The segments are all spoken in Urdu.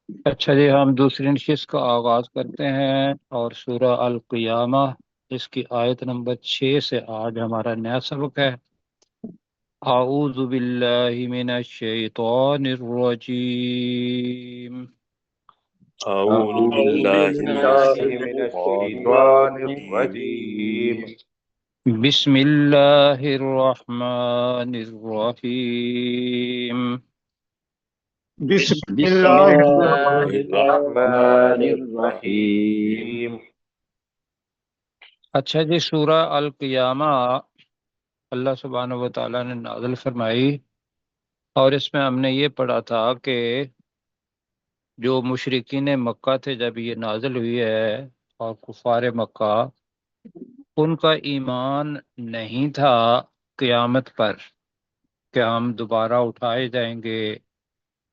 اچھا جی، ہم دوسری نشست کا آغاز کرتے ہیں اور سورہ القیامہ اس کی آیت نمبر 6 سے آج ہمارا نیا سبق ہے۔ اعوذ باللہ من الشیطان الرجیم، أعوذ أعوذ بالله من بالله من الشيطان الشيطان الرجيم. الرجيم. بسم اللہ الرحمن الرحیم۔ بسم بسم الله الله الرحمن الرحمن الرحيم. الرحيم. اچھا جی، سورہ القیامہ اللہ سبحانہ و تعالیٰ نے نازل فرمائی، اور اس میں ہم نے یہ پڑھا تھا کہ جو مشرکین مکہ تھے جب یہ نازل ہوئی ہے، اور کفار مکہ، ان کا ایمان نہیں تھا قیامت پر کہ ہم دوبارہ اٹھائے جائیں گے،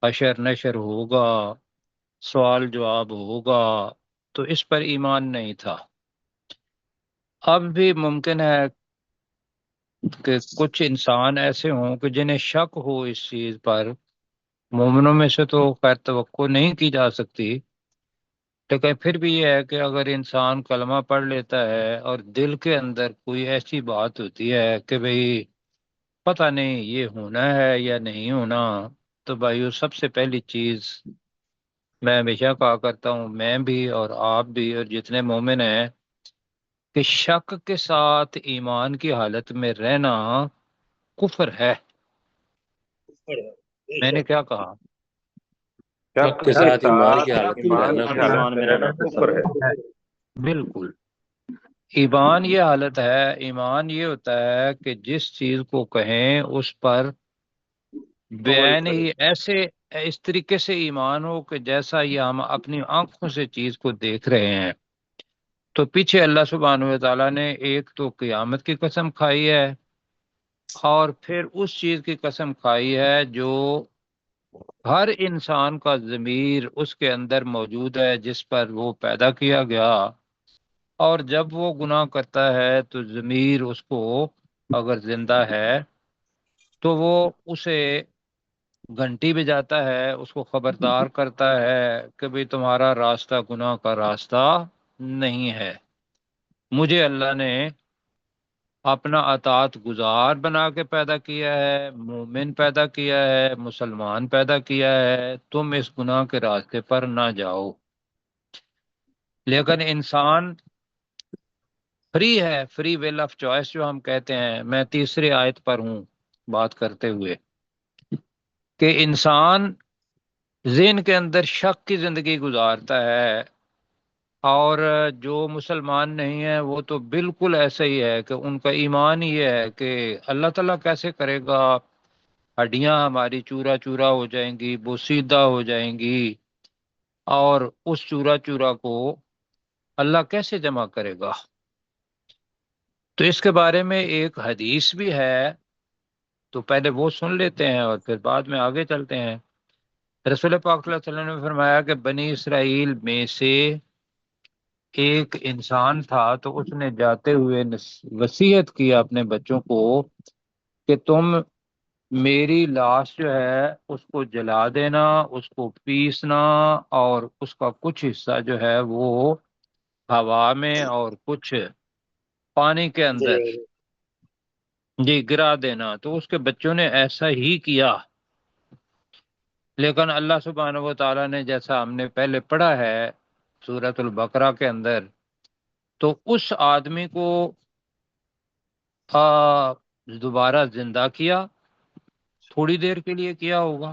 حشر نشر ہوگا، سوال جواب ہوگا، تو اس پر ایمان نہیں تھا۔ اب بھی ممکن ہے کہ کچھ انسان ایسے ہوں کہ جنہیں شک ہو اس چیز پر، مومنوں میں سے تو خیر توقع نہیں کی جا سکتی، لیکن پھر بھی یہ ہے کہ اگر انسان کلمہ پڑھ لیتا ہے اور دل کے اندر کوئی ایسی بات ہوتی ہے کہ بھئی پتہ نہیں یہ ہونا ہے یا نہیں ہونا، تو بھائی وہ سب سے پہلی چیز میں ہمیشہ کہا کرتا ہوں، میں بھی اور آپ بھی اور جتنے مومن ہیں، کہ شک کے ساتھ ایمان کی حالت میں رہنا کفر ہے۔ میں نے کیا کہا؟ شک کے کے ساتھ ایمان کی ساتھ حالت میں ایمان رہنا کی کفر حالت ہے۔ میں رہنا کفر ہے۔ بالکل، ایمان یہ حالت ہے، ایمان یہ ہوتا ہے کہ جس چیز کو کہیں اس پر بین ہی ایسے اس طریقے سے ایمان ہو کہ جیسا یہ ہم اپنی آنکھوں سے چیز کو دیکھ رہے ہیں۔ تو پیچھے اللہ سبحانہ و تعالیٰ نے ایک تو قیامت کی قسم کھائی ہے، اور پھر اس چیز کی قسم کھائی ہے جو ہر انسان کا ضمیر اس کے اندر موجود ہے، جس پر وہ پیدا کیا گیا، اور جب وہ گناہ کرتا ہے تو ضمیر اس کو اگر زندہ ہے تو وہ اسے گھنٹی بجاتا ہے، اس کو خبردار کرتا ہے کہ بھئی تمہارا راستہ گناہ کا راستہ نہیں ہے، مجھے اللہ نے اپنا اطاعت گزار بنا کے پیدا کیا ہے، مومن پیدا کیا ہے، مسلمان پیدا کیا ہے، تم اس گناہ کے راستے پر نہ جاؤ۔ لیکن انسان فری ہے، فری ول آف چوائس جو ہم کہتے ہیں۔ میں تیسری آیت پر ہوں بات کرتے ہوئے کہ انسان ذہن کے اندر شک کی زندگی گزارتا ہے، اور جو مسلمان نہیں ہے وہ تو بالکل ایسا ہی ہے کہ ان کا ایمان یہ ہے کہ اللہ تعالیٰ کیسے کرے گا، ہڈیاں ہماری چورا چورا ہو جائیں گی، بوسیدہ ہو جائیں گی، اور اس چورا چورا کو اللہ کیسے جمع کرے گا۔ تو اس کے بارے میں ایک حدیث بھی ہے، تو پہلے وہ سن لیتے ہیں اور پھر بعد میں آگے چلتے ہیں۔ رسول پاک صلی اللہ علیہ وسلم نے فرمایا کہ بنی اسرائیل میں سے ایک انسان تھا، تو اس نے جاتے ہوئے وصیت کیا اپنے بچوں کو کہ تم میری لاش جو ہے اس کو جلا دینا، اس کو پیسنا، اور اس کا کچھ حصہ جو ہے وہ ہوا میں اور کچھ پانی کے اندر جی گرا دینا۔ تو اس کے بچوں نے ایسا ہی کیا، لیکن اللہ سبحانہ و تعالیٰ نے جیسا ہم نے پہلے پڑھا ہے سورۃ البقرہ کے اندر، تو اس آدمی کو دوبارہ زندہ کیا، تھوڑی دیر کے لیے کیا ہوگا،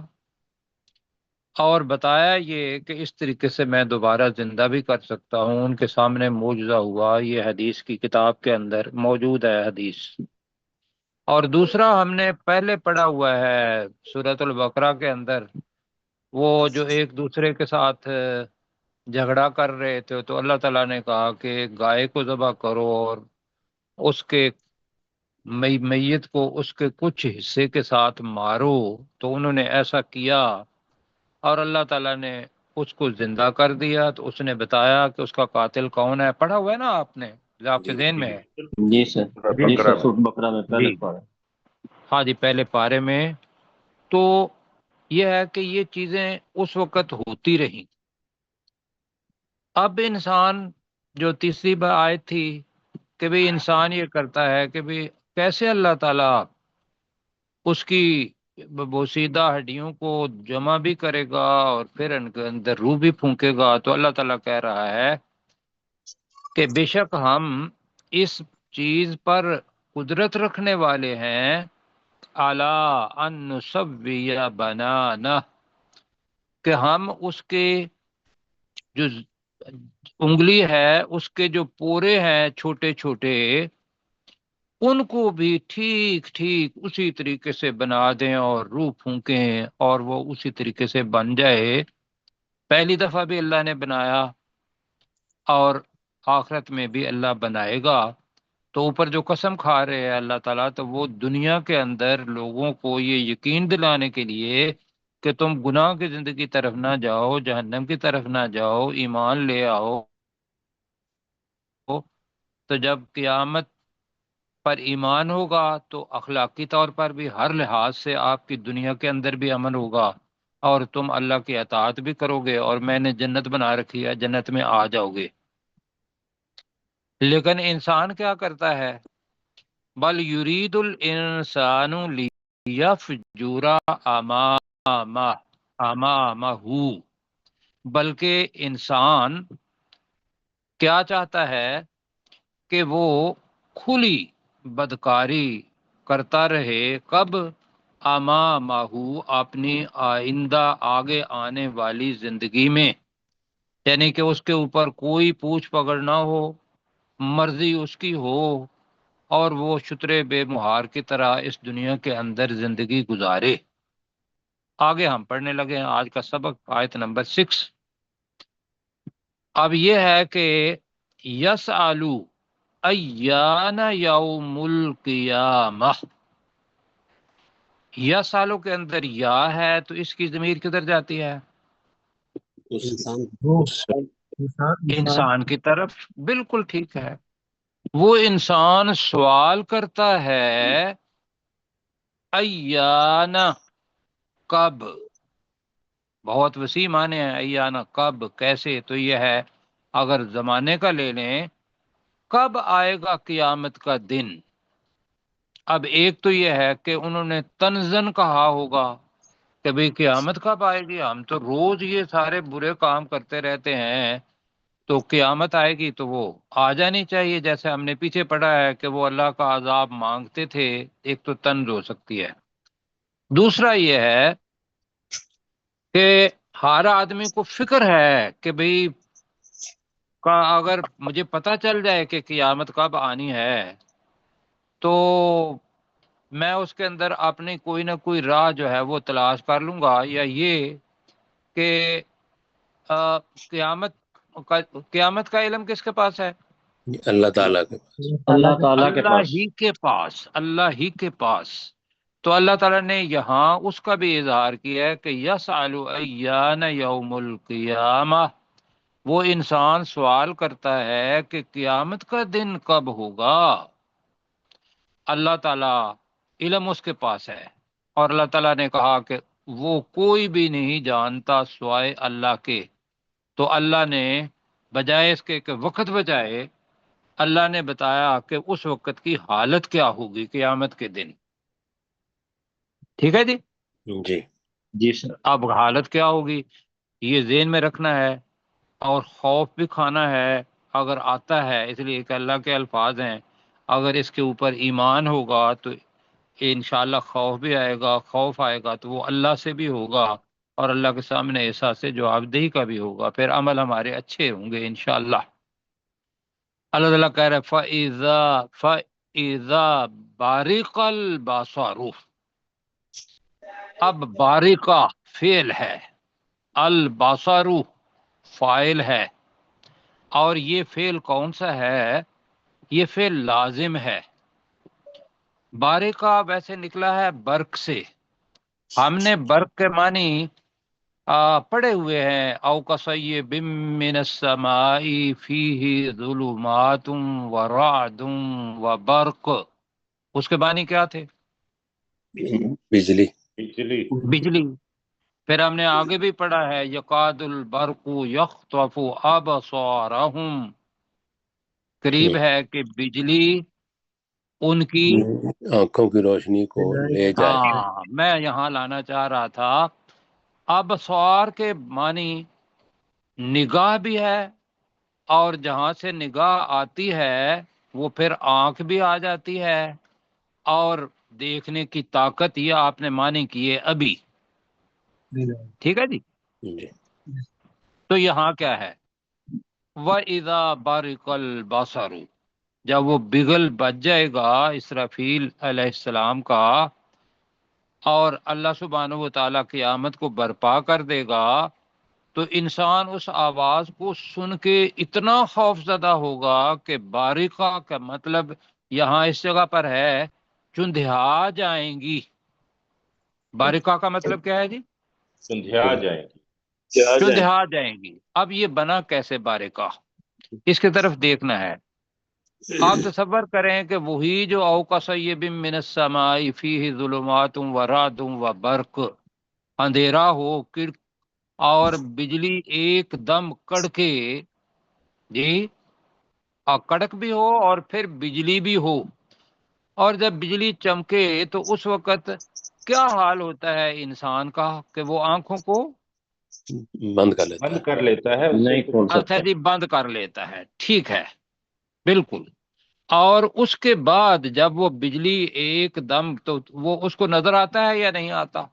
اور بتایا یہ کہ اس طریقے سے میں دوبارہ زندہ بھی کر سکتا ہوں۔ ان کے سامنے معجزہ ہوا، یہ حدیث کی کتاب کے اندر موجود ہے حدیث۔ اور دوسرا ہم نے پہلے پڑھا ہوا ہے سورۃ البقرہ کے اندر، وہ جو ایک دوسرے کے ساتھ جھگڑا کر رہے تھے، تو اللہ تعالیٰ نے کہا کہ گائے کو ذبح کرو اور اس کے میت کو اس کے کچھ حصے کے ساتھ مارو، تو انہوں نے ایسا کیا، اور اللہ تعالیٰ نے اس کو زندہ کر دیا۔ تو اس نے بتایا کہ اس کا قاتل کون ہے، پڑھا ہوا ہے نا آپ نے، جو آپ کے جی ذہن جی میں ہے؟ جی سر، جی بقرہ سر، میں سورۃ بقرہ میں پہلے جی پڑھا۔ ہاں جی، پہلے پارے میں۔ تو یہ ہے کہ یہ چیزیں اس وقت ہوتی رہیں. اب انسان جو تیسری آیت تھی کہ بھئی انسان یہ کرتا ہے کہ بھئی کیسے اللہ تعالیٰ اس کی بوسیدہ ہڈیوں کو جمع بھی کرے گا اور پھر ان کے اندر روح بھی پھونکے گا. تو اللہ تعالیٰ کہہ رہا ہے کہ بے شک ہم اس چیز پر قدرت رکھنے والے ہیں. الا ان نسوی بنانہ، کہ ہم اس کے جو انگلی ہے، اس کے جو پورے ہیں چھوٹے چھوٹے، ان کو بھی ٹھیک ٹھیک اسی طریقے سے بنا دیں اور روح پھونکیں اور وہ اسی طریقے سے بن جائے. پہلی دفعہ بھی اللہ نے بنایا اور آخرت میں بھی اللہ بنائے گا. تو اوپر جو قسم کھا رہے ہیں اللہ تعالیٰ، تو وہ دنیا کے اندر لوگوں کو یہ یقین دلانے کے لیے کہ تم گناہ کی زندگی کی طرف نہ جاؤ، جہنم کی طرف نہ جاؤ، ایمان لے آؤ. تو جب قیامت پر ایمان ہوگا تو اخلاقی طور پر بھی ہر لحاظ سے آپ کی دنیا کے اندر بھی امن ہوگا اور تم اللہ کی اطاعت بھی کرو گے، اور میں نے جنت بنا رکھی ہے، جنت میں آ جاؤ گے. لیکن انسان کیا کرتا ہے؟ بل یرید الانسان لیفجر امامہ امامہ، بلکہ انسان کیا چاہتا ہے کہ وہ کھلی بدکاری کرتا رہے. کب؟ امامہ، اپنی آئندہ آگے آنے والی زندگی میں، یعنی کہ اس کے اوپر کوئی پوچھ پکڑ نہ ہو، مرضی اس کی ہو، اور وہ شترے بے مہار کی طرح اس دنیا کے اندر زندگی گزارے. آگے ہم پڑھنے لگے ہیں آج کا سبق، آیت نمبر 6. اب یہ ہے کہ یسالو ایان یوم القیامہ، یا سالوں کے اندر یا ہے تو اس کی ضمیر کدھر جاتی ہے؟ انسان کی طرف. بالکل ٹھیک ہے. وہ انسان سوال کرتا ہے ایانا، کب. بہت وسیع معنی ہے ایانا، کب، کیسے. تو یہ ہے اگر زمانے کا لے لیں، کب آئے گا قیامت کا دن. اب ایک تو یہ ہے کہ انہوں نے تنزن کہا ہوگا کہ بھئی قیامت کب آئے گی، ہم تو روز یہ سارے برے کام کرتے رہتے ہیں، تو قیامت آئے گی تو وہ آ جانی چاہیے. جیسے ہم نے پیچھے پڑھا ہے کہ وہ اللہ کا عذاب مانگتے تھے. ایک تو طنز ہو سکتی ہے. دوسرا یہ ہے کہ ہر آدمی کو فکر ہے کہ بھئی اگر مجھے پتہ چل جائے کہ قیامت کب آنی ہے تو میں اس کے اندر اپنی کوئی نہ کوئی راہ جو ہے وہ تلاش کر لوں گا. یا یہ کہ قیامت کا علم کس کے پاس ہے؟ اللہ تعالیٰ کے پاس. اللہ تعالیٰ کے اللہ پاس. ہی کے پاس، اللہ ہی کے پاس. تو اللہ تعالیٰ نے یہاں اس کا بھی اظہار کیا ہے کہ یسأل ایان یوم القیامہ، وہ انسان سوال کرتا ہے کہ قیامت کا دن کب ہوگا. اللہ تعالیٰ علم اس کے پاس ہے، اور اللہ تعالیٰ نے کہا کہ وہ کوئی بھی نہیں جانتا سوائے اللہ کے. تو اللہ نے بجائے اس کے کہ وقت بجائے، اللہ نے بتایا کہ اس وقت کی حالت کیا ہوگی قیامت کے دن. ٹھیک ہے جی. جی جی سر. اب حالت کیا ہوگی یہ ذہن میں رکھنا ہے، اور خوف بھی کھانا ہے اگر آتا ہے، اس لیے کہ اللہ کے الفاظ ہیں. اگر اس کے اوپر ایمان ہوگا تو انشاءاللہ خوف بھی آئے گا. خوف آئے گا تو وہ اللہ سے بھی ہوگا اور اللہ کے سامنے احساس جوابدہی کا بھی ہوگا. پھر عمل ہمارے اچھے ہوں گے انشاءاللہ. اللہ تعالیٰ کہہ رہا ہے فَإِذَا بَرِقَ الْبَصَرُ. اب بارقہ فعل ہے، البصر فاعل ہے، اور یہ فعل کون سا ہے؟ یہ فعل لازم ہے. بارقہ ویسے نکلا ہے برق سے. ہم نے برق کے معنی پڑھے ہوئے ہیں، او کصیب من السماء فیہ ظلمات ورعد وبرق. اس کے معنی کیا تھے؟ بجلی. بجلی. بجلی. پھر ہم نے آگے بھی پڑھا ہے یقاد البرق یخطف ابصارہم، قریب جی، ہے کہ بجلی ان کی، آنکھوں کی روشنی کو لے جائے۔ ہاں میں یہاں لانا چاہ رہا تھا، ابصار کے معنی نگاہ بھی ہے، اور جہاں سے نگاہ آتی ہے وہ پھر آنکھ بھی آ جاتی ہے، اور دیکھنے کی طاقت یہ آپ نے معنی کیے ابھی، ٹھیک ہے جی۔ جی، تو یہاں کیا ہے، وَإِذَا بَرِقَ الْبَصَرُ، جب وہ بگل بج جائے گا اسرافیل علیہ السلام کا، اور اللہ سبحانہ و تعالیٰ قیامت کو برپا کر دے گا، تو انسان اس آواز کو سن کے اتنا خوف زدہ ہوگا کہ بارقہ کا مطلب یہاں اس جگہ پر ہے چندھا جائیں گی۔ بارقہ کا مطلب کیا ہے جی؟ سندھیا جائیں گی۔ چندھا جائیں گی۔ اب یہ بنا کیسے بارقہ، اس کی طرف دیکھنا ہے۔ آپ تصور کریں کہ وہی جو اوقصیب من السماء فیہ ظلمات ورعد وبرق، اندھیرا ہو اور بجلی ایک دم کڑکے، جی، اور کڑک بھی ہو اور پھر بجلی بھی ہو، اور جب بجلی چمکے تو اس وقت کیا حال ہوتا ہے انسان کا کہ وہ آنکھوں کو بند کر لیتا بند ہے، کر لیتا ہے، اسے نہیں کچھ کھول اچھا سکتا۔ جی بند کر لیتا ہے، ٹھیک ہے، بالکل۔ اور اس کے بعد جب وہ بجلی ایک دم، تو وہ اس کو نظر آتا ہے یا نہیں آتا؟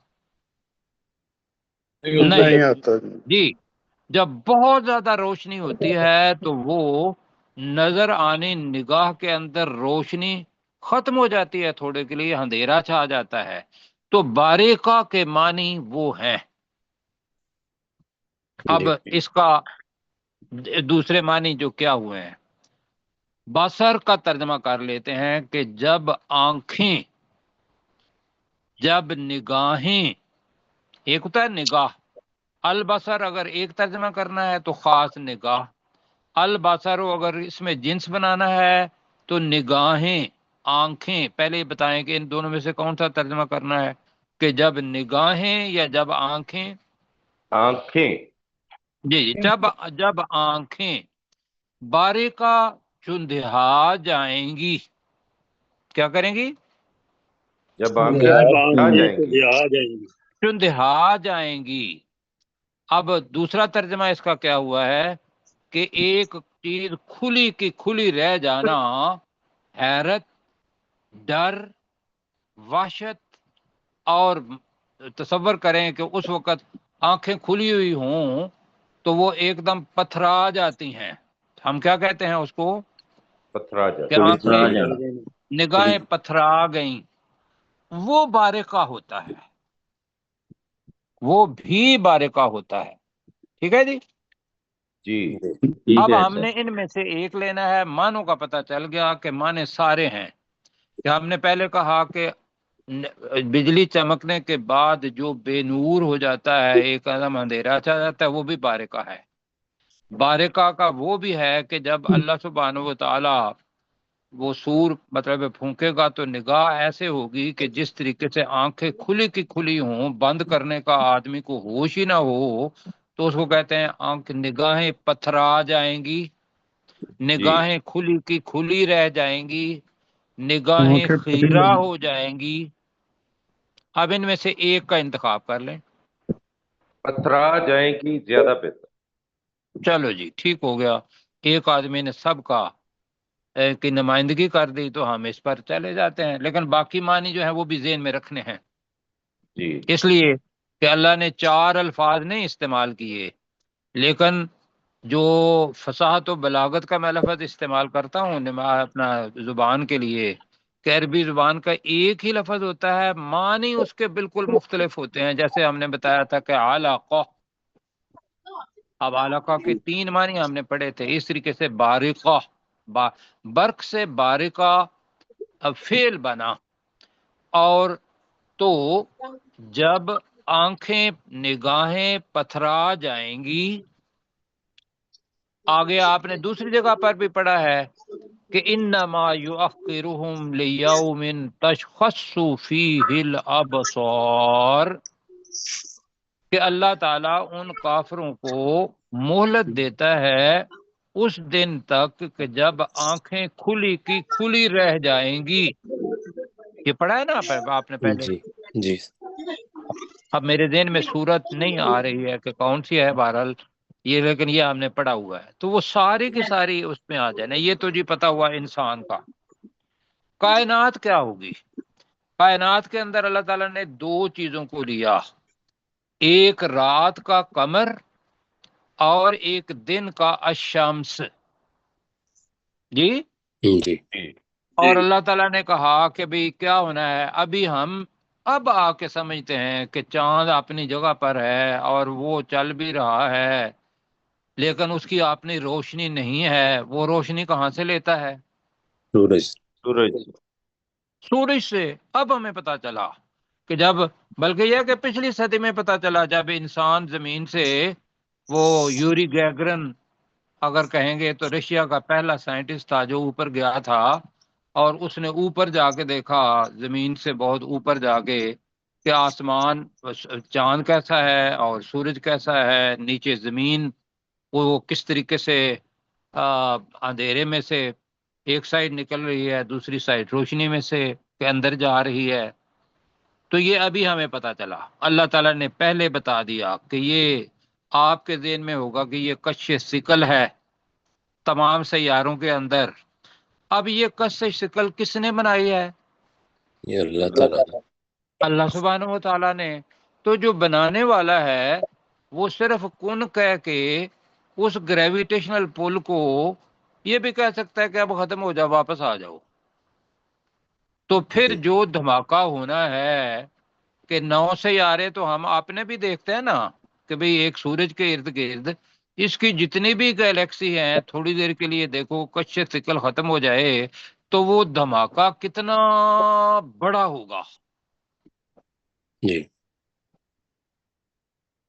نہیں نہیں آتا۔ جی، جب بہت زیادہ روشنی ہوتی ہے تو وہ نظر آنے، نگاہ کے اندر روشنی ختم ہو جاتی ہے، تھوڑے کے لیے اندھیرا چھا جاتا ہے۔ تو باریکا کے معنی وہ ہیں۔ اب جی، اس کا دوسرے معنی جو کیا ہوئے ہیں، بصر کا ترجمہ کر لیتے ہیں کہ جب آنکھیں، جب نگاہیں، ایک ہوتا ہے نگاہ، البصر اگر ایک ترجمہ کرنا ہے تو خاص نگاہ، البصر اگر اس میں جنس بنانا ہے تو نگاہیں، آنکھیں۔ پہلے یہ بتائیں کہ ان دونوں میں سے کون سا ترجمہ کرنا ہے، کہ جب نگاہیں یا جب آنکھیں؟ آنکھیں۔ جی جی، جب جب آنکھیں باریکا چندھا جائیں گی، کیا کریں گی؟ جب آنکھیں سندھیا جائیں گی۔ چندھا جائیں گی۔ اب دوسرا ترجمہ اس کا کیا ہوا ہے کہ ایک چیز کھلی کی کھلی رہ جانا، حیرت، ڈر، وحشت، اور تصور کریں کہ اس وقت آنکھیں کھلی ہوئی ہوں تو وہ ایک دم پتھرا جاتی ہیں۔ ہم کیا کہتے ہیں اس کو؟ پتھرا کہ جاتا۔ آنکھیں، نگاہیں پتھرا گئیں، وہ بارقہ ہوتا ہے، وہ بھی بارقہ ہوتا ہے، ٹھیک ہے جی۔ جی۔ ٹھیک اب ہے ہم سر۔ نے ان میں سے ایک لینا ہے، معنوں کا پتہ چل گیا کہ معنی سارے ہیں، کہ ہم نے پہلے کہا کہ بجلی چمکنے کے بعد جو بے نور ہو جاتا ہے، ایک عدم اندھیرا چھا جاتا ہے، وہ بھی بارقہ ہے۔ بارقہ کا وہ بھی ہے کہ جب اللہ سبحانہ و تعالی وہ سور مطلب پھونکے گا تو نگاہ ایسے ہوگی کہ جس طریقے سے آنکھیں کھلی کی کھلی ہوں، بند کرنے کا آدمی کو ہوش ہی نہ ہو، تو اس کو کہتے ہیں آنکھ، نگاہیں پتھرا جائیں گی، جی۔ نگاہیں کھلی کی کھلی رہ جائیں گی، نگاہیں خیرہ ہو جائیں گی۔ اب ان میں سے ایک کا انتخاب کر لیں۔ پتھرا جائیں گی زیادہ بہتر۔ چلو جی ٹھیک ہو گیا، ایک آدمی نے سب کا کی نمائندگی کر دی تو ہم اس پر چلے جاتے ہیں، لیکن باقی معنی جو ہے وہ بھی ذہن میں رکھنے ہیں، جی۔ اس لیے کہ اللہ نے چار الفاظ نہیں استعمال کیے، لیکن جو فصاحت و بلاغت کا میں لفظ استعمال کرتا ہوں اپنا زبان کے لیے، کہ عربی زبان کا ایک ہی لفظ ہوتا ہے، معنی اس کے بالکل مختلف ہوتے ہیں، جیسے ہم نے بتایا تھا کہ علاقہ، اب علاقہ کے تین معنی ہم نے پڑھے تھے، اس طریقے سے بارقہ، برق سے بارقہ فعل بنا، اور تو جب آنکھیں، نگاہیں پتھرا جائیں گی، آگے آپ نے دوسری جگہ پر بھی پڑھا ہے کہ انما یؤخرہم لیوم تشخص فیہ الابصار، کہ اللہ تعالیٰ ان کافروں کو مہلت دیتا ہے اس دن تک کہ جب آنکھیں کھلی کی کھلی رہ جائیں گی. یہ پڑھا ہے نا آپ نے پہلے؟ جی جی اب میرے ذہن میں صورت نہیں آ رہی ہے کہ کون سی ہے، بہرحال یہ، لیکن یہ ہم نے پڑھا ہوا ہے. تو وہ ساری کی ساری اس میں آ جائے نا. یہ تو جی پتا ہوا انسان کا. کائنات کیا ہوگی؟ کائنات کے اندر اللہ تعالیٰ نے دو چیزوں کو لیا، ایک رات کا قمر اور ایک دن کا الشمس. جی جی اور اللہ تعالیٰ نے کہا کہ بھئی کیا ہونا ہے. ابھی ہم اب آ کے سمجھتے ہیں کہ چاند اپنی جگہ پر ہے اور وہ چل بھی رہا ہے، لیکن اس کی اپنی روشنی نہیں ہے. وہ روشنی کہاں سے لیتا ہے؟ سورج. سورج. سورج سے. اب ہمیں پتا چلا کہ جب، بلکہ یہ کہ پچھلی صدی میں پتا چلا جب انسان زمین سے، وہ یوری گیگرن اگر کہیں گے تو رشیا کا پہلا سائنٹسٹ تھا جو اوپر گیا تھا، اور اس نے اوپر جا کے دیکھا، زمین سے بہت اوپر جا کے، کہ آسمان، چاند کیسا ہے اور سورج کیسا ہے، نیچے زمین وہ کس طریقے سے اندھیرے میں سے ایک سائڈ نکل رہی ہے، دوسری سائڈ روشنی میں سے کہ اندر جا رہی ہے. تو یہ ابھی ہمیں پتا چلا. اللہ تعالیٰ نے پہلے بتا دیا کہ یہ آپ کے ذہن میں ہوگا کہ یہ کش ثقل ہے تمام سیاروں کے اندر. اب یہ کش ثقل کس نے بنائی ہے؟ یہ اللہ تعالیٰ نے. اللہ سبحانہ و تعالیٰ نے. تو جو بنانے والا ہے وہ صرف کن کہہ کے اس گریویٹیشنل پل کو یہ بھی کہہ سکتا ہے کہ اب ختم ہو جاؤ، واپس آ جاؤ. تو پھر جو دھماکہ ہونا ہے کہ 9 سیارے تو ہم اپنے بھی دیکھتے ہیں نا کہ بھئی ایک سورج کے ارد گرد اس کی جتنی بھی گیلیکسی ہیں، تھوڑی دیر کے لیے دیکھو کش ثقل ختم ہو جائے تو وہ دھماکہ کتنا بڑا ہوگا. جی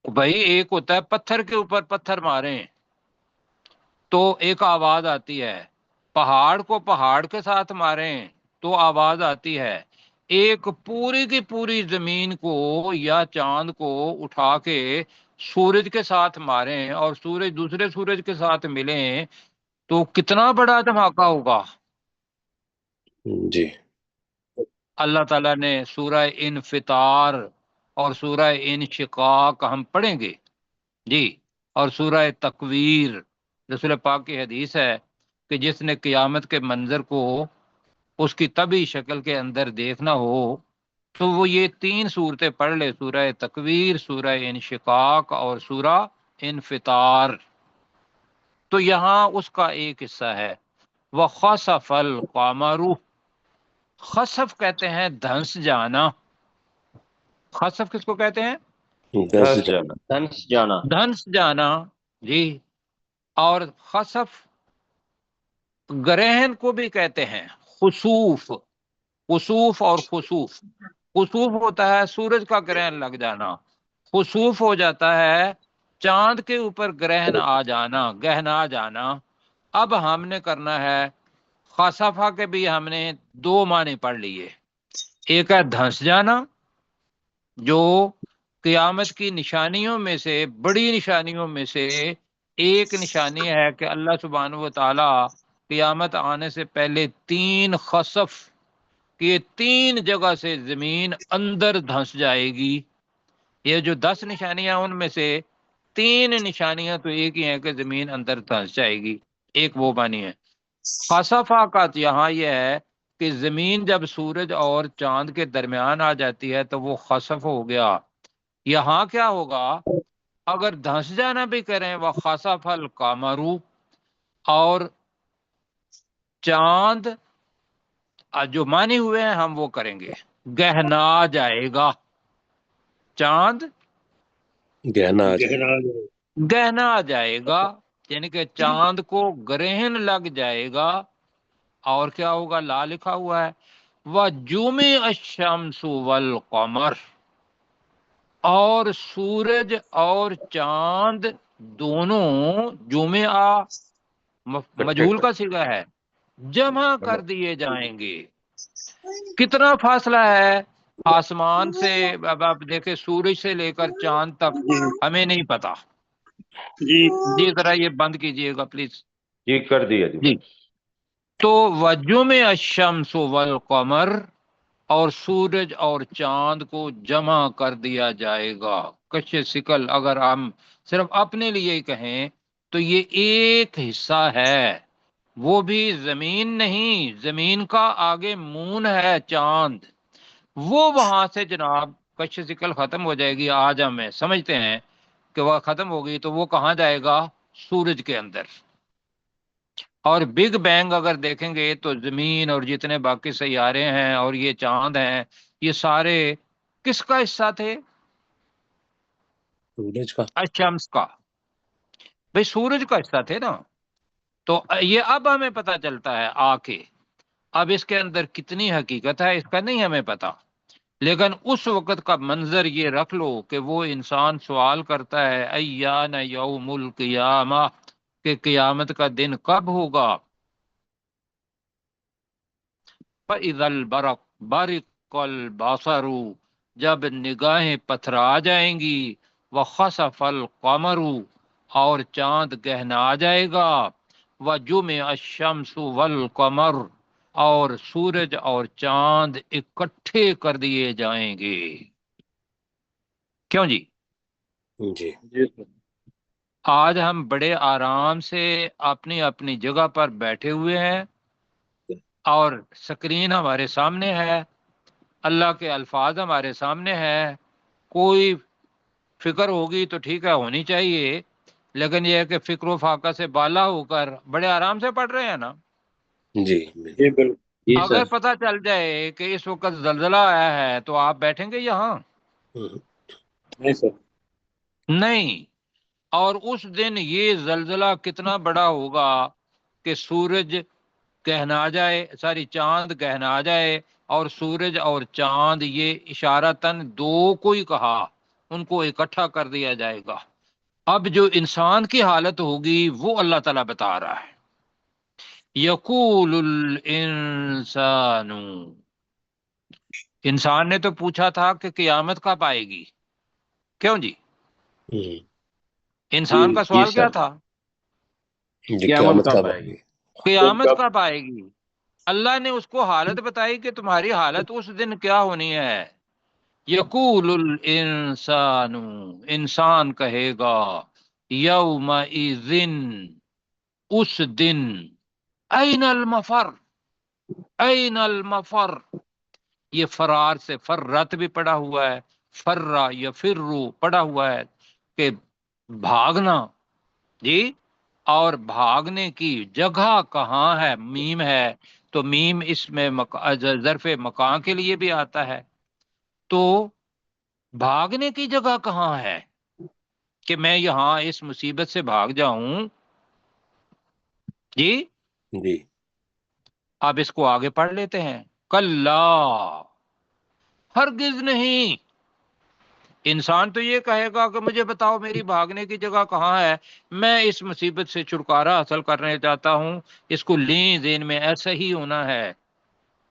بھائی ایک ہوتا ہے پتھر کے اوپر پتھر ماریں تو ایک آواز آتی ہے، پہاڑ کو پہاڑ کے ساتھ ماریں تو آواز آتی ہے، ایک پوری کی پوری زمین کو یا چاند کو اٹھا کے سورج کے ساتھ ماریں اور سورج دوسرے سورج کے ساتھ ملیں تو کتنا بڑا دھماکہ ہوگا. جی اللہ تعالیٰ نے سورہ انفطار اور سورہ انشقاق ہم پڑھیں گے جی، اور سورہ تکویر. رسول پاک کی حدیث ہے کہ جس نے قیامت کے منظر کو اس کی طبی شکل کے اندر دیکھنا ہو تو وہ یہ 3 صورتیں پڑھ لے، سورہ تکویر، سورہ انشقاق اور سورہ انفطار. تو یہاں اس کا ایک حصہ ہے وَخَسَفَ الْقَمَرُ. خسف کہتے ہیں دھنس جانا. خسف کس کو کہتے ہیں؟ دس جانا. دھنس جانا جی. اور خسف گرہن کو بھی کہتے ہیں، خسوف. خسوف اور خسوف. خسوف ہوتا ہے سورج کا گرہن لگ جانا، خسوف ہو جاتا ہے چاند کے اوپر گرہن آ جانا، گہنا جانا. اب ہم نے کرنا ہے خسفہ کے بھی ہم نے 2 معنی پڑھ لیے. ایک ہے دھنس جانا، جو قیامت کی نشانیوں میں سے، بڑی نشانیوں میں سے ایک نشانی ہے کہ اللہ سبحانہ و تعالی قیامت آنے سے پہلے 3 خسف کہ 3 جگہ سے زمین اندر دھنس جائے گی. یہ جو 10 نشانیاں ان میں سے 3 نشانیاں تو ایک ہی ہیں کہ زمین اندر دھنس جائے گی. ایک وہ معنی ہے. خسفہ کا یہاں یہ ہے کہ زمین جب سورج اور چاند کے درمیان آ جاتی ہے تو وہ خسف ہو گیا. یہاں کیا ہوگا اگر دھنس جانا بھی کریں وہ خسف القمر، اور چاند جو مانی ہوئے ہیں ہم وہ کریں گے، گہنا جائے گا. چاند گہنا گہنا جائے گا، یعنی کہ چاند کو گرہن لگ جائے گا. اور کیا ہوگا؟ لا لکھا ہوا ہے وَجُمِعَ الشَّمْسُ وَالْقَمَرُ. اور سورج اور چاند دونوں، جمعہ مجہول کا صیغہ ہے، جمع کر دیے جائیں گے. کتنا فاصلہ ہے؟ آسمان سے اب آپ دیکھیں سورج سے لے کر چاند تک جی ہمیں نہیں پتا. جی جی ذرا یہ بند کیجئے گا پلیز. جی کر دیا جی. جی تو وجمع الشمس والقمر، اور سورج اور چاند کو جمع کر دیا جائے گا. کش سکل اگر ہم صرف اپنے لیے کہیں تو یہ ایک حصہ ہے، وہ بھی زمین نہیں، زمین کا آگے مون ہے چاند، وہ وہاں سے جناب کش سکل ختم ہو جائے گی. آج ہمیں سمجھتے ہیں کہ وہ ختم ہوگی تو وہ کہاں جائے گا؟ سورج کے اندر. اور بگ بینگ اگر دیکھیں گے تو زمین اور جتنے باقی سیارے ہیں اور یہ چاند ہیں، یہ سارے کس کا حصہ تھے؟ سورج کا. الشمس کا. بھئی سورج کا حصہ تھے نا. تو یہ اب ہمیں پتہ چلتا ہے آ کے. اب اس کے اندر کتنی حقیقت ہے اس کا نہیں ہمیں پتا، لیکن اس وقت کا منظر یہ رکھ لو کہ وہ انسان سوال کرتا ہے ایان یوم القیامہ، کہ قیامت کا دن کب ہوگا. فَإِذَا الْبَرَقُ بَرِقَ الْبَصَرُ، جب نگاہیں پتھرا جائیں گی. وَخَسَفَ الْقَمَرُ، اور چاند گہنا جائے گا. وَجُمِعَ الشَّمْسُ وَالْقَمَرُ، اور سورج اور چاند اکٹھے کر دیے جائیں گے. کیوں جی؟ جی. جی سر. آج ہم بڑے آرام سے اپنی اپنی جگہ پر بیٹھے ہوئے ہیں اور سکرین ہمارے سامنے ہے، اللہ کے الفاظ ہمارے سامنے ہے. کوئی فکر ہوگی تو ٹھیک ہے، ہونی چاہیے، لیکن یہ ہے کہ فکر و فاقہ سے بالا ہو کر بڑے آرام سے پڑھ رہے ہیں نا. جی جی بالکل. اگر پتہ چل جائے کہ اس وقت زلزلہ آیا ہے تو آپ بیٹھیں گے یہاں؟ نہیں سر. نہیں. اور اس دن یہ زلزلہ کتنا بڑا ہوگا کہ سورج گہنا جائے، ساری چاند گہنا جائے، اور سورج اور چاند یہ اشارتاً دو کو ہی کہا، ان کو اکٹھا کر دیا جائے گا. اب جو انسان کی حالت ہوگی وہ اللہ تعالیٰ بتا رہا ہے. یقول الانسان، انسان نے تو پوچھا تھا کہ قیامت کب آئے گی. کیوں جی؟ انسان کا جی سوال کیا سر. تھا؟ جی قیامت قیامت کب کب آئے آئے گی؟ گی. قیامت کب آئے گی؟ اللہ نے اس کو حالت بتائی کہ تمہاری حالت اس دن کیا ہونی ہے. یقول الانسان، انسان کہے گا، یومئذ، اس دن، این المفر، این المفر، یہ فرار سے فرت بھی پڑا ہوا ہے، فرا یفرو پڑا ہوا ہے کہ بھاگنا. جی. اور بھاگنے کی جگہ کہاں ہے؟ میم ہے تو میم اس میں ظرف مکان کے لیے بھی آتا ہے. تو بھاگنے کی جگہ کہاں ہے کہ میں یہاں اس مصیبت سے بھاگ جاؤں؟ جی. جی. اب اس کو آگے پڑھ لیتے ہیں. کلا، ہرگز نہیں. انسان تو یہ کہے گا کہ مجھے بتاؤ میری بھاگنے کی جگہ کہاں ہے، میں اس مصیبت سے چھٹکارا حاصل کرنے چاہتا ہوں. اس کو لیں ذہن میں، ایسا ہی ہونا ہے.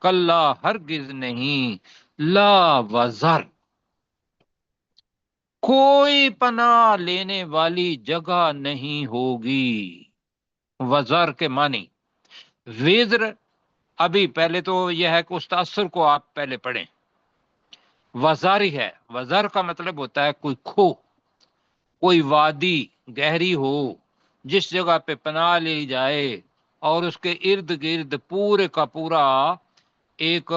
کلا، ہرگز نہیں. لا وزر، کوئی پناہ لینے والی جگہ نہیں ہوگی. وزر کے معنی وزر، ابھی پہلے تو یہ ہے کہ اس تاثر کو آپ پہلے پڑھیں. وزاری ہے، وزر کا مطلب ہوتا ہے کوئی کھو، کوئی وادی گہری ہو جس جگہ پہ پناہ لی جائے اور اس کے ارد گرد پورے کا پورا ایک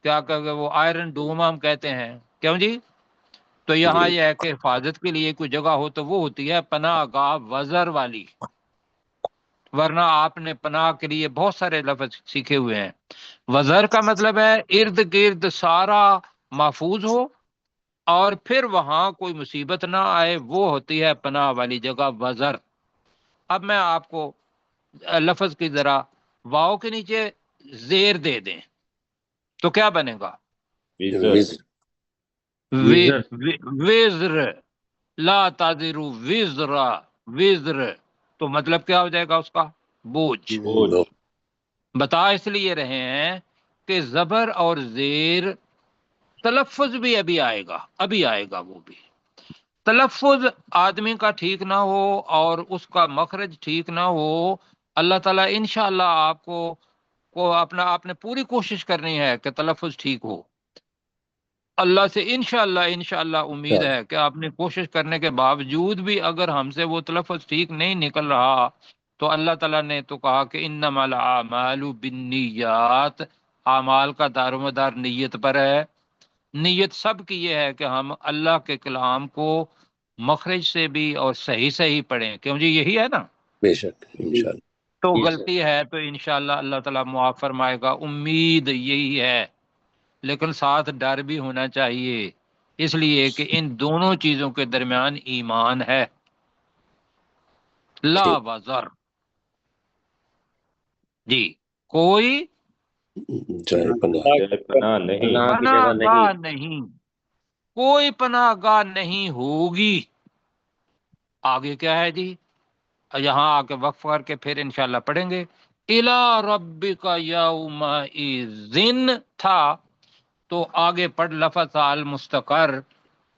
کیا کہ وہ آئرن ڈوم ہم کہتے ہیں. کیوں جی؟ تو یہاں جی. یہ ہے کہ حفاظت کے لیے کوئی جگہ ہو تو وہ ہوتی ہے پناہ گاہ وزر والی. ورنہ آپ نے پناہ کے لیے بہت سارے لفظ سیکھے ہوئے ہیں. وزر کا مطلب ہے ارد گرد سارا محفوظ ہو اور پھر وہاں کوئی مصیبت نہ آئے، وہ ہوتی ہے پناہ والی جگہ وزر. اب میں آپ کو لفظ کی ذرا واو کے نیچے زیر دے دیں تو کیا بنے گا؟ وزر. وزر. لا تازر وزر، وزر تو مطلب کیا ہو جائے گا اس کا؟ بوجھ. دو. بتا اس لیے رہے ہیں کہ زبر اور زیر تلفظ بھی ابھی آئے گا وہ بھی تلفظ آدمی کا ٹھیک نہ ہو اور اس کا مخرج ٹھیک نہ ہو، اللہ تعالیٰ انشاءاللہ آپ کو آپ نے پوری کوشش کرنی ہے کہ تلفظ ٹھیک ہو۔ اللہ سے انشاءاللہ امید ہے کہ آپ نے کوشش کرنے کے باوجود بھی اگر ہم سے وہ تلفظ ٹھیک نہیں نکل رہا تو اللہ تعالیٰ نے تو کہا کہ انما الاعمال بالنیات، اعمال کا دار و مدار نیت پر ہے۔ نیت سب کی یہ ہے کہ ہم اللہ کے کلام کو مخرج سے بھی اور صحیح پڑھیں، کیوں جی یہی ہے نا؟ بے شک انشاءاللہ۔ تو غلطی ہے تو انشاءاللہ اللہ تعالیٰ معاف فرمائے گا، امید یہی ہے، لیکن ساتھ ڈر بھی ہونا چاہیے، اس لیے کہ ان دونوں چیزوں کے درمیان ایمان ہے، لا وزر، جی کوئی جائے پناہ جائے پناہ نہیں، پناہ گاہ نہیں، کوئی پناہ گاہ نہیں ہوگی۔ آگے کیا ہے جی؟ یہاں آ کے وقف کر کے پھر انشاءاللہ پڑھیں گے۔ الی ربک یومئذ تھا تو آگے پڑھ لفظ المستقر،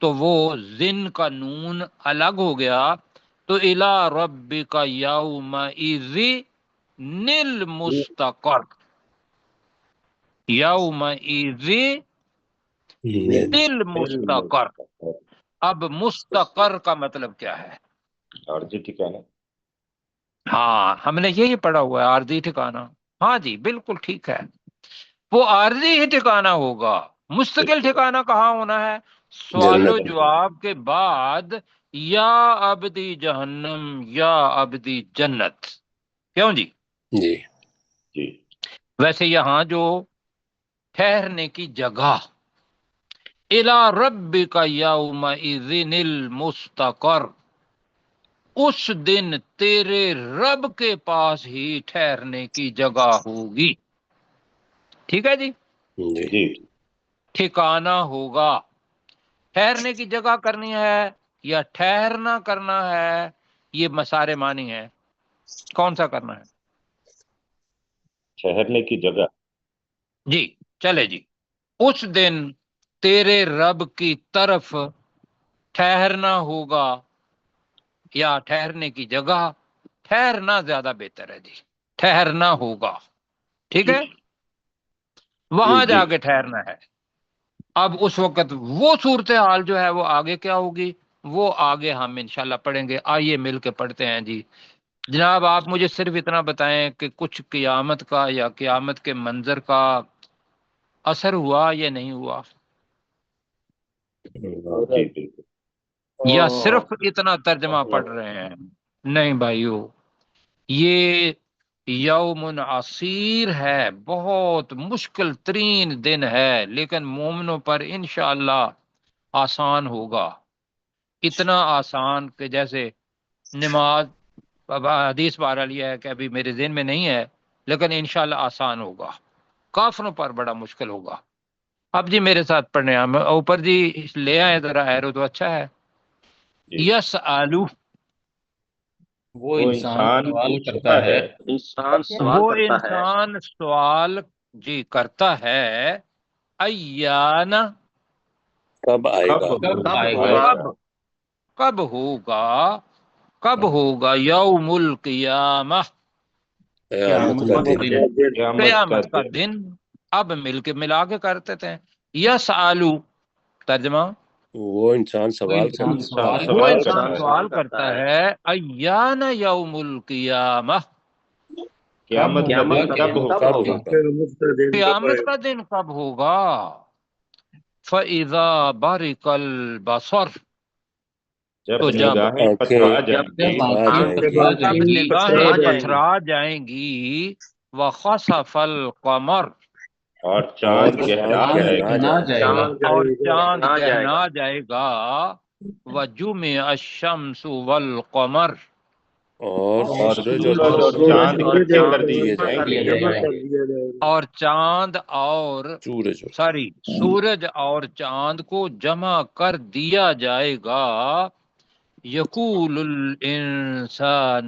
تو وہ زن کا نون الگ ہو گیا، تو الی ربک یومئذ نل مستقر، یومئذ نل مستقر۔ اب مستقر کا مطلب کیا ہے؟ عارضی ٹھکانہ۔ ہاں ہم نے یہی پڑھا ہوا ہے، عارضی ٹھکانہ۔ ہاں جی بالکل ٹھیک ہے، وہ عارضی ہی ٹھکانہ ہوگا، مستقل ٹھکانہ کہاں ہونا ہے؟ سوال و جنت۔ جواب کے بعد یا ابدی جہنم یا ابدی جنت، کیوں جی؟ جی جی ویسے یہاں جو ٹھہرنے کی جگہ الی ربک یومئذ المستقر، اس دن تیرے رب کے پاس ہی ٹھہرنے کی جگہ ہوگی، ٹھیک ہے جی؟ جی جی ٹھکانہ ہوگا، ٹھہرنے کی جگہ کرنی ہے یا ٹھہرنا کرنا ہے، یہ مسارے معنی ہے، کون سا کرنا ہے؟ ٹھہرنے کی جگہ۔ جی چلے جی، اس دن تیرے رب کی طرف ٹھہرنا ہوگا یا ٹھہرنے کی جگہ، ٹھہرنا زیادہ بہتر ہے جی، ٹھہرنا ہوگا، ٹھیک ہے؟ وہاں جی جا کے ٹھہرنا ہے۔ اب اس وقت وہ صورتحال جو ہے وہ آگے کیا ہوگی، وہ آگے ہم انشاءاللہ پڑھیں گے۔ آئیے مل کے پڑھتے ہیں جی۔ جناب آپ مجھے صرف اتنا بتائیں کہ کچھ قیامت کا یا قیامت کے منظر کا اثر ہوا یا نہیں ہوا، جی بالکل۔ یا صرف اتنا ترجمہ پڑھ رہے ہیں؟ نہیں بھائیو، یہ یوم عسیر ہے، بہت مشکل ترین دن ہے، لیکن مومنوں پر انشاءاللہ آسان ہوگا، اتنا آسان کہ جیسے نماز، اب حدیث بارہ لیا ہے کہ ابھی میرے ذہن میں نہیں ہے، لیکن انشاءاللہ آسان ہوگا، کافروں پر بڑا مشکل ہوگا۔ اب جی میرے ساتھ پڑھنے اوپر جی لے آئے ذرا ایرو تو اچھا ہے۔ جی یس آلو، وہ انسان سوال کرتا ہے، وہ انسان سوال جی کرتا ہے، ایان، کب آئے گا؟ کب آئے گا؟ کب کب ہوگا یوم القیامہ، قیامت کا دن۔ قیامت کا دن۔ اب ملا کے کرتے تھے، یس آلو، ترجمہ وہ انسان سوال وہ انسان سوال کرتا ہے، ایان یوم القیامہ، قیامت کا دن کب ہوگا؟ قیامت کا دن کب ہوگا؟ فَإِذَا بَرِقَ الْبَصَرُ، جب تو جب نگاہیں پتھرا جائیں گی، جب نگاہیں پتھرا جائیں گی، وَخَسَفَ الْقَمَرُ، اور چاند گہرا جائے گا، اور چاند گہنا جائے گا، وَجُمِعَ الشَّمْسُ وَالْقَمَرُ، اور اور سورج سورج اور چاند اکٹھے کر دیے جائیں گے، اور چاند اور سورج سورج اور چاند کو جمع کر دیا جائے گا، یقول الانسان،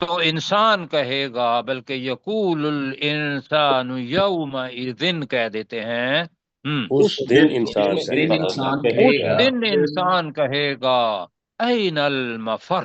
تو انسان کہے گا، بلکہ یقول الانسان یومئذ کہہ دیتے ہیں۔ اس دن انسان اس دن کہے انسان اس کہے گا دن انسان کہے گا این المفر،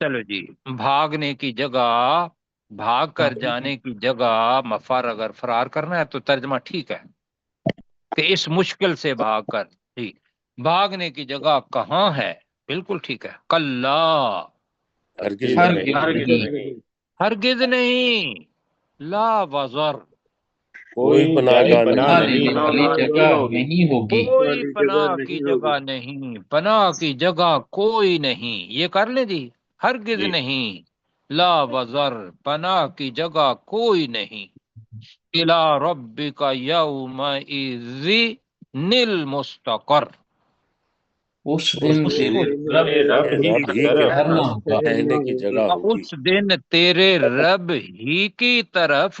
چلو جی، بھاگنے کی جگہ، بھاگ کر جانے کی جگہ، مفر اگر فرار کرنا ہے تو ترجمہ ٹھیک ہے کہ اس مشکل سے بھاگ کر، جی بھاگنے کی جگہ کہاں ہے، بالکل ٹھیک ہے۔ کلا، ہرگز ہرگز نہیں، نہیں، ہرگز نہیں، لا وزر، کوئی پناہ گاہ پناہ نہیں، لینے والی جگہ نہیں ہوگی۔ کوئی پناہ کی جگہ نہیں، پناہ کی جگہ کوئی نہیں، یہ کر لیں جی، ہرگز جی نہیں، لا وزر، پناہ کی جگہ کوئی نہیں، الی ربک یومئذ المستقر، اس دن تیرے رب رب کی رب ہی طرف کے ٹھہرنا پاس ہوگا۔ ٹھہرنے کی جگہ ہوگی۔ اس دن تیرے رب ہی کی طرف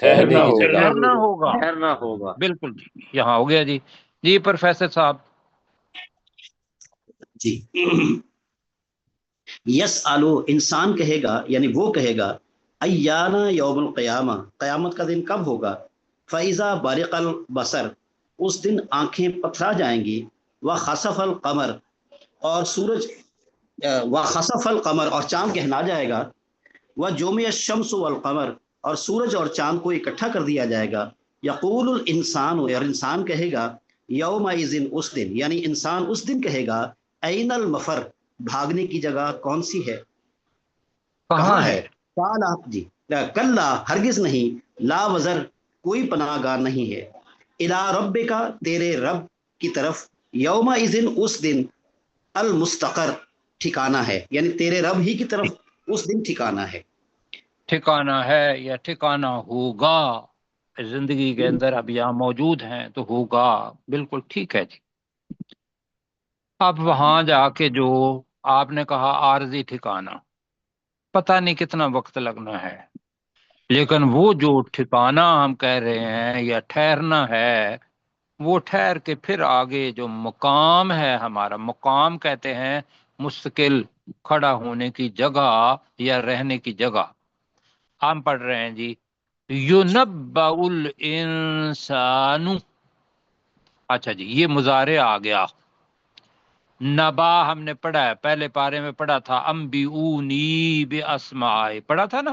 ٹھہرنے کی جگہ ٹھہرنا ہوگا، ٹھہرنا ہوگا۔ بالکل جی، یہاں ہو گیا جی۔ جی پروفیسر صاحب، جی یس آلو، انسان کہے گا یعنی وہ کہے گا، ایانا یوم القیامہ، قیامت کا دن کب ہوگا؟ فیضا برق البصر، اس دن آنکھیں پتھرا جائیں گی، وخسف القمر، اور سورج، وخسف القمر، اور چاند گہنا جائے گا، وجمع الشمس والقمر، اور سورج اور چاند کو اکٹھا کر دیا جائے گا، یقول الانسان، اور انسان کہے گا، یومئذ، اس دن، یعنی انسان اس دن کہے گا، این المفر، بھاگنے کی جگہ کون سی ہے، کہاں ہے؟ کالا، جی کلا، ہرگز نہیں، لا وزر، کوئی پناہ گاہ نہیں ہے، الی رب کا، تیرے رب کی طرف، یومئذ، اس دن، المستقر، ٹھکانہ ہے، یعنی تیرے رب ہی کی طرف اس دن ٹھکانہ ہے۔ ٹھکانہ ہے یا ٹھکانہ ہوگا، زندگی کے اندر اب یہاں موجود ہیں تو ہوگا، بالکل ٹھیک ہے جی۔ اب وہاں جا کے جو آپ نے کہا عارضی ٹھکانہ، پتہ نہیں کتنا وقت لگنا ہے، لیکن وہ جو ٹھکانہ ہم کہہ رہے ہیں یا ٹھہرنا ہے، وہ ٹھہر کے پھر آگے جو مقام ہے ہمارا، مقام کہتے ہیں مستقل کھڑا ہونے کی جگہ یا رہنے کی جگہ۔ ہم پڑھ رہے ہیں جی، یُنَبَّأُ الْإِنسَانُ، اچھا جی یہ مضارع آ گیا، نبا ہم نے پڑھا ہے، پہلے پارے میں پڑھا تھا، انبئونی باسماء، پڑھا تھا نا،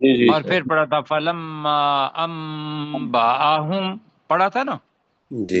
جی اور پھر پڑھا تھا فلما انبأہم، پڑھا تھا نا، جی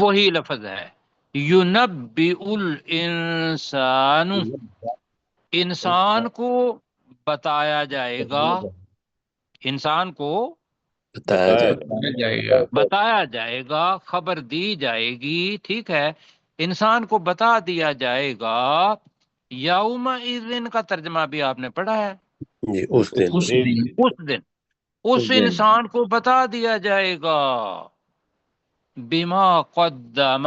وہی لفظ ہے، یُنَبِّئُ الانسان، انسان کو بتایا جائے گا، انسان کو بتایا جائے بتایا جائے گا، بتایا جائے گا، خبر دی جائے گی، ٹھیک ہے، انسان کو بتا دیا جائے گا، یومئذ کا ترجمہ بھی آپ نے پڑھا ہے، جی، اس دن اس دن، اس دن، اس دن انسان کو بتا دیا جائے گا، بما قدم،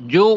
جو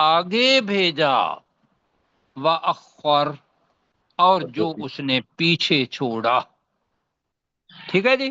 آگے بھیجا، وَأَخَّرَ، اور جو اس نے پیچھے چھوڑا، ٹھیک ہے جی،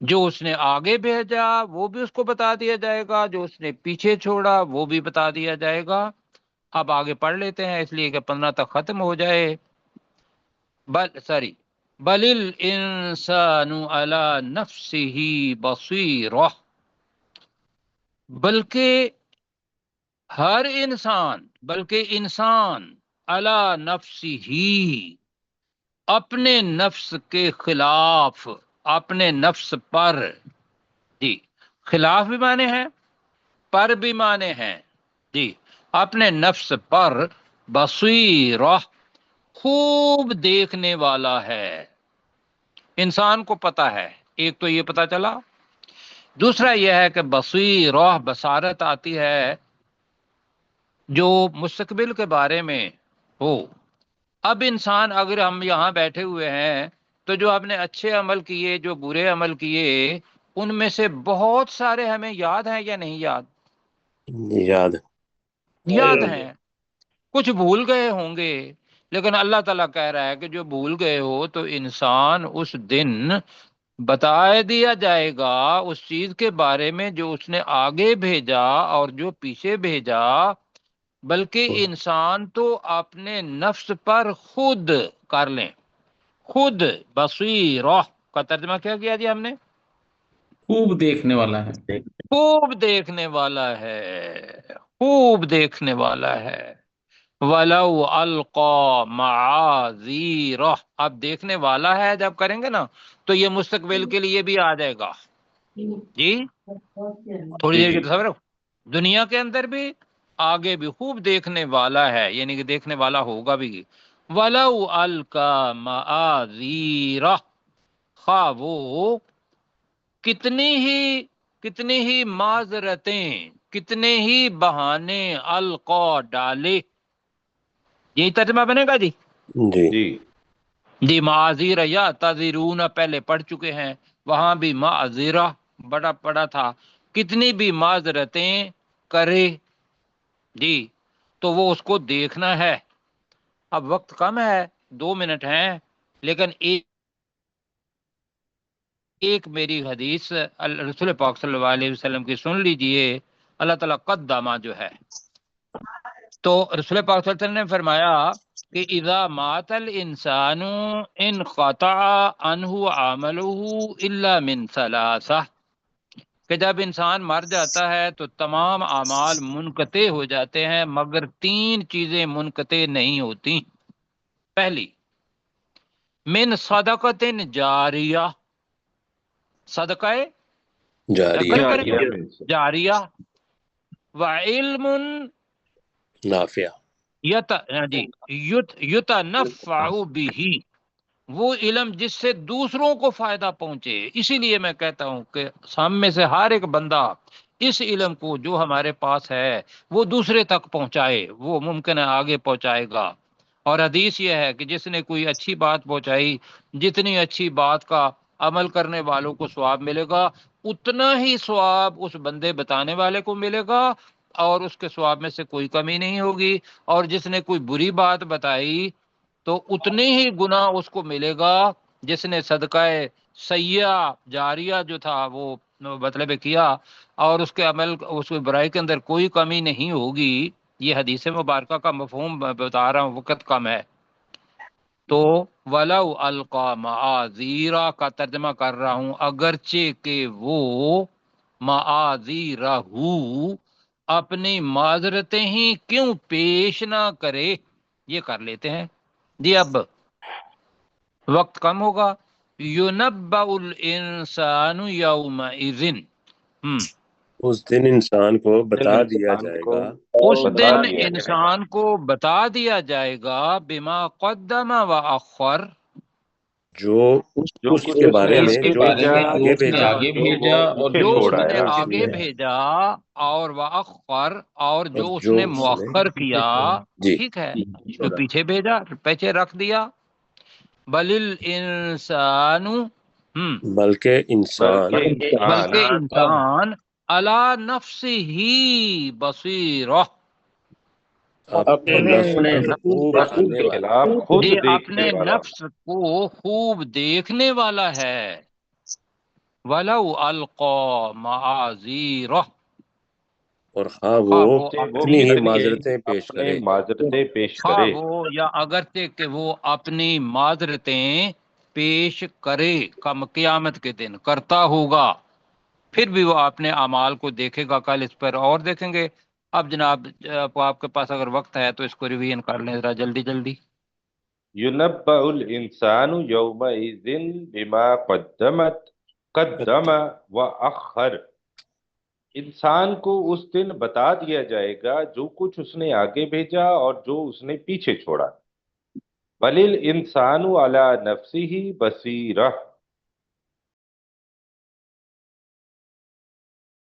جو اس نے آگے بھیجا وہ بھی اس کو بتا دیا جائے گا، جو اس نے پیچھے چھوڑا وہ بھی بتا دیا جائے گا۔ اب آگے پڑھ لیتے ہیں اس لیے کہ 15 تک ختم ہو جائے۔ بل الانسان علی نفسہ بصیرہ، بلکہ ہر انسان، بلکہ انسان علی نفسہ، اپنے نفس کے خلاف، اپنے نفس پر، جی خلاف بھی معنی ہے، پر بھی معنی ہیں، جی اپنے نفس پر بصیرہ، خوب دیکھنے والا ہے، انسان کو پتا ہے، ایک تو یہ پتا چلا، دوسرا یہ ہے کہ بصیرہ، بصارت آتی ہے جو مستقبل کے بارے میں ہو۔ اب انسان، اگر ہم یہاں بیٹھے ہوئے ہیں تو جو آپ نے اچھے عمل کیے، جو برے عمل کیے، ان میں سے بہت سارے ہمیں یاد ہیں یا نہیں یاد؟ یاد یاد ہیں، کچھ بھول گئے ہوں گے، لیکن اللہ تعالیٰ کہہ رہا ہے کہ جو بھول گئے ہو تو انسان اس دن بتا دیا جائے گا اس چیز کے بارے میں جو اس نے آگے بھیجا اور جو پیچھے بھیجا، بلکہ انسان تو اپنے نفس پر خود کر لیں، خود بصیرہ کا ترجمہ کیا کیا جی ہم نے؟ خوب دیکھنے والا ہے، خوب دیکھنے والا ہے، خوب دیکھنے والا ہے۔ وَلَوْ أَلْقَى مَعَاذِيرَهُ، اب دیکھنے والا ہے جب کریں گے نا تو یہ مستقبل کے لیے بھی آ جائے گا جی، تھوڑی جی دیر کی جی تصور دنیا کے اندر بھی آگے بھی خوب دیکھنے والا ہے، یعنی کہ دیکھنے والا ہوگا بھی۔ وَلَوْ أَلْقَى مَعَاذِيرَهُ، خواہ وہ کتنی ہی معذرتیں، کتنے ہی بہانے القا ڈالے، یہی ترجمہ بنے گا جی۔ جی جی جی معاذیر یا تعذیرون پہلے پڑھ چکے ہیں، وہاں بھی معذرہ بڑا پڑا تھا، کتنی بھی معذرتیں کرے جی تو وہ اس کو دیکھنا ہے۔ اب وقت کم ہے، 2 منٹ ہیں، لیکن ایک میری حدیث رسول پاک صلی اللہ علیہ وسلم کی سن لیجئے۔ اللہ تعالیٰ قدامہ جو ہے تو رسول پاک صلی اللہ علیہ وسلم نے فرمایا کہ اذا مات الانسان انقطع عنہ عمله الا من ثلاثہ، کہ جب انسان مر جاتا ہے تو تمام اعمال منقطع ہو جاتے ہیں مگر 3 چیزیں منقطع نہیں ہوتی۔ پہلی، من صدقۃ جاریہ، صدقہ جاریہ، کل کریں جاریہ میں سے جاریہ، وعلم نافع، یتنفع به، وہ علم جس سے دوسروں کو فائدہ پہنچے۔ اسی لیے میں کہتا ہوں کہ ہم میں سے ہر ایک بندہ اس علم کو جو ہمارے پاس ہے وہ دوسرے تک پہنچائے، وہ ممکن ہے آگے پہنچائے گا۔ اور حدیث یہ ہے کہ جس نے کوئی اچھی بات پہنچائی، جتنی اچھی بات کا عمل کرنے والوں کو ثواب ملے گا اتنا ہی ثواب اس بندے بتانے والے کو ملے گا، اور اس کے ثواب میں سے کوئی کمی نہیں ہوگی۔ اور جس نے کوئی بری بات بتائی تو اتنے ہی گناہ اس کو ملے گا جس نے صدقہ سیئہ جاریہ جو تھا وہ مطلب کیا، اور اس کے عمل اس کی برائی کے اندر کوئی کمی نہیں ہوگی۔ یہ حدیث مبارکہ کا مفہوم بتا رہا ہوں، وقت کم ہے تو ولو القا معاذیرہ کا ترجمہ کر رہا ہوں، اگرچہ کہ وہ معاذیرہ اپنی معذرتیں ہی کیوں پیش نہ کرے، یہ کر لیتے ہیں جی۔ اب وقت کم ہوگا۔ یونبأ الانسان یومئذ، اس دن انسان کو بتا دیا انسان جائے کو گا، اس بتا دن دیا جائے انسان کو بتا دیا جائے گا بما قدم و اخر، جو جو اس کچھ کے اس نے بارے اس میں کے آگے جو بارے اس بھیجا نے میں جو آگے اس نے بھیجا، آگے جو بھیجا وہ اور پیچھے جو جو اس چھوڑا نے ہے، آگے بھیجا، اور وَأَخَّرَ، اور اور جو اس جو نے اس نے مؤخر کیا، جی ٹھیک ہے، جو پیچھے بھیجا پیچھے رکھ دیا۔ بل الانسان، بلکہ انسان بلکہ انسان بلکہ انسان علی نفسہ بصیرہ، اپنے نفس پر خوب نفس جاننے کے والا، خلاف خود جی دیکھنے اپنے والا، نفس کو خوب دیکھنے والا ہے۔ وَلَوْ أَلْقَى مَعَاذِيرَهُ، اور خواہ خواہ وہ وہ کتنی ہی اپنی معذرتیں پیش اپنے کرے، معذرتیں پیش خواہ کرے، وہ یا اگرچہ کہ وہ اپنی معذرتیں پیش کرے، کم قیامت کے دن کرتا ہوگا، پھر بھی وہ اپنے اعمال کو دیکھے گا۔ کل اس پر اور دیکھیں گے۔ اب جناب آپ کے پاس اگر وقت ہے تو اس کو ریویژن کر لیں ذرا جلدی جلدی۔ ينبأ الإنسان يومئذ بما قدم وأخر، انسان کو اس دن بتا دیا جائے گا جو کچھ اس نے آگے بھیجا اور جو اس نے پیچھے چھوڑا۔ بل الانسان علی نفسہ بصیرہ،